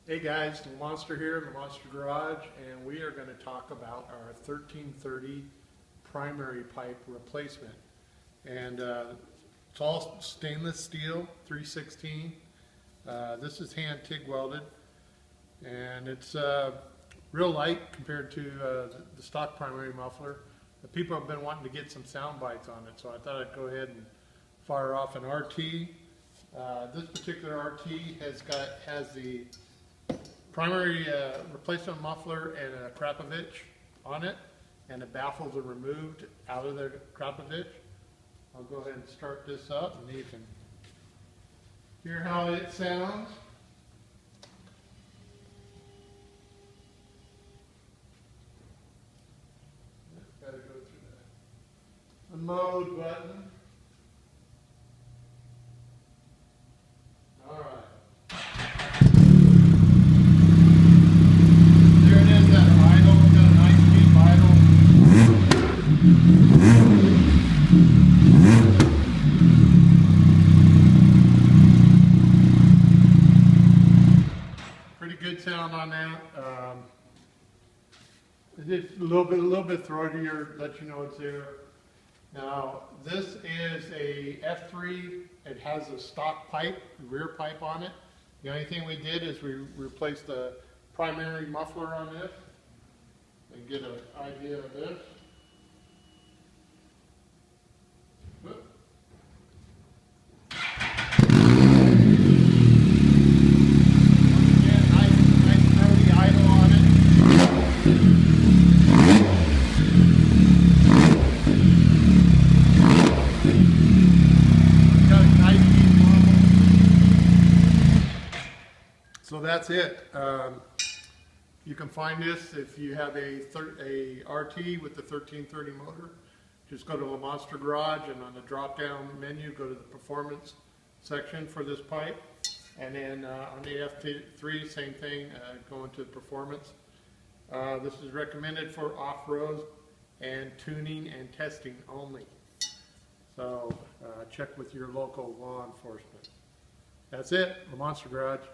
Hey guys, Lamonster here in the Lamonster Garage, and we are going to talk about our 1330 primary pipe replacement. And it's all stainless steel, 316. This is hand TIG welded, and it's real light compared to the stock primary muffler. The people have been wanting to get some sound bites on it, so I thought I'd go ahead and fire off an RT. This particular RT has the primary replacement muffler and a Krapovich on it, and the baffles are removed out of the Krapovich. I'll go ahead and start this up and you can hear how it sounds. Got to go through the mode button. All right. Pretty good sound on that. It's a little bit throatier, let you know it's there. Now this is a F3. It has a stock pipe, rear pipe on it. The only thing we did is we replaced the primary muffler on this. And get an idea of this. Whoop. Again, nice throaty idle on it. Got a nice deep level. So that's it. You can find this if you have a RT with the 1330 motor. Just go to Lamonster Garage, and on the drop-down menu, go to the performance section for this pipe. And then on the F3, same thing, go into performance. This is recommended for off-road and tuning and testing only. So check with your local law enforcement. That's it, Lamonster Garage.